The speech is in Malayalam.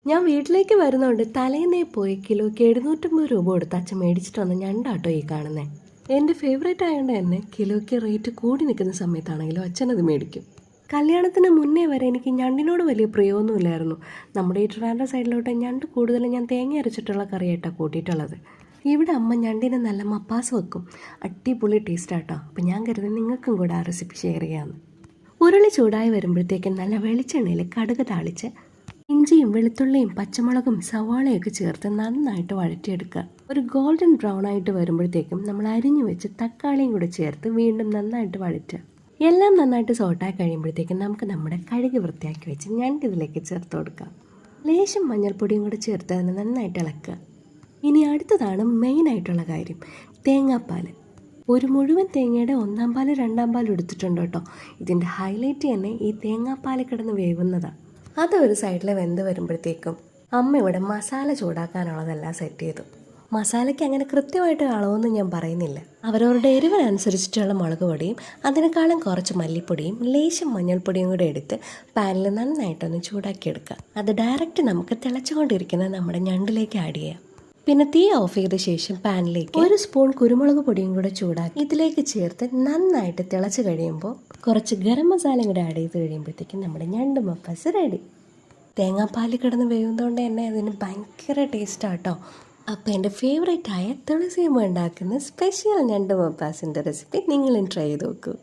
ഞാൻ വീട്ടിലേക്ക് വരുന്നതുകൊണ്ട് തലേന്നേ പോയി കിലോയ്ക്ക് 750 രൂപ കൊടുത്ത് അച്ഛൻ മേടിച്ചിട്ട് വന്ന ഞണ്ടാട്ടോ ഈ കാണുന്നത്. എൻ്റെ ഫേവറേറ്റ് ആയതുകൊണ്ട് തന്നെ കിലോയ്ക്ക് റേറ്റ് കൂടി നിൽക്കുന്ന സമയത്താണെങ്കിലും അച്ഛനത് മേടിക്കും. കല്യാണത്തിന് മുന്നേ വരെ എനിക്ക് ഞണ്ടിനോട് വലിയ പ്രിയമൊന്നുമില്ലായിരുന്നു. നമ്മുടെ ഈ ട്രിവാൻഡ്രം സൈഡിലോട്ട് ഞണ്ട് കൂടുതലും ഞാൻ തേങ്ങ അരച്ചിട്ടുള്ള കറിയായിട്ടാണ് കൂട്ടിയിട്ടുള്ളത്. ഇവിടെ അമ്മ ഞണ്ടിന് നല്ല മപ്പാസ് വെക്കും. അടിപൊളി ടേസ്റ്റാട്ടോ. അപ്പം ഞാൻ കരുതി നിങ്ങൾക്കും കൂടെ ആ റെസിപ്പി ഷെയർ ചെയ്യാമെന്ന്. ഉരുളി ചൂടായി വരുമ്പോഴത്തേക്കും നല്ല വെളിച്ചെണ്ണയിൽ കടുക് താളിച്ച് ഇഞ്ചിയും വെളുത്തുള്ളിയും പച്ചമുളകും സവാളയൊക്കെ ചേർത്ത് നന്നായിട്ട് വഴറ്റിയെടുക്കുക. ഒരു ഗോൾഡൻ ബ്രൗൺ ആയിട്ട് വരുമ്പോഴത്തേക്കും നമ്മൾ അരിഞ്ഞു വെച്ച് തക്കാളിയും കൂടെ ചേർത്ത് വീണ്ടും നന്നായിട്ട് വഴറ്റുക. എല്ലാം നന്നായിട്ട് സോട്ടായി കഴിയുമ്പോഴത്തേക്കും നമുക്ക് നമ്മുടെ കഴുകി വൃത്തിയാക്കി വെച്ച് ഞണ്ട് ഇതിലേക്ക് ചേർത്ത് കൊടുക്കാം. ലേശം മഞ്ഞൾപ്പൊടിയും കൂടെ ചേർത്ത് അതിനെ നന്നായിട്ട് ഇളക്കുക. ഇനി അടുത്തതാണ് മെയിനായിട്ടുള്ള കാര്യം, തേങ്ങാപ്പാൽ. ഒരു മുഴുവൻ തേങ്ങയുടെ 1/4 പാൽ 2/2 പാൽ എടുത്തിട്ടുണ്ട് കേട്ടോ. ഇതിൻ്റെ ഹൈലൈറ്റ് തന്നെ ഈ തേങ്ങാപ്പാൽ കിടന്ന് വേവുന്നതാണ്. അതൊരു സൈഡിൽ വെന്ത് വരുമ്പോഴത്തേക്കും അമ്മ ഇവിടെ മസാല ചൂടാക്കാനുള്ളതെല്ലാം സെറ്റ് ചെയ്തു. മസാലയ്ക്ക് അങ്ങനെ കൃത്യമായിട്ട് അളവൊന്നും ഞാൻ പറയുന്നില്ല. അവരവരുടെ എരിവിനനുസരിച്ചിട്ടുള്ള മുളക് പൊടിയും അതിനേക്കാളും കുറച്ച് മല്ലിപ്പൊടിയും ലേശം മഞ്ഞൾപ്പൊടിയും കൂടെ എടുത്ത് പാനിൽ നന്നായിട്ടൊന്ന് ചൂടാക്കിയെടുക്കുക. അത് ഡയറക്റ്റ് നമുക്ക് തിളച്ചുകൊണ്ടിരിക്കുന്ന നമ്മുടെ ഞണ്ടിലേക്ക് ആഡ് ചെയ്യാം. പിന്നെ തീ ഓഫ് ചെയ്ത ശേഷം പാനിലേക്ക് 1 സ്പൂൺ കുരുമുളക് പൊടിയും കൂടെ ചൂടാക്കി ഇതിലേക്ക് ചേർത്ത് നന്നായിട്ട് തിളച്ച് കഴിയുമ്പോൾ കുറച്ച് ഗരം മസാലയും കൂടെ ആഡ് ചെയ്ത് കഴിയുമ്പോഴത്തേക്കും നമ്മുടെ ഞണ്ട് മപ്പാസ് റെഡി. തേങ്ങാപ്പാൽ കിടന്ന് വേവുന്നതുകൊണ്ട് തന്നെ അതിന് ഭയങ്കര ടേസ്റ്റാട്ടോ. അപ്പോൾ എൻ്റെ ഫേവറേറ്റായ തുളസിയമ്മ ഉണ്ടാക്കുന്ന സ്പെഷ്യൽ ഞണ്ട് മപ്പാസിൻ്റെ റെസിപ്പി നിങ്ങളും ട്രൈ ചെയ്ത് നോക്കൂ.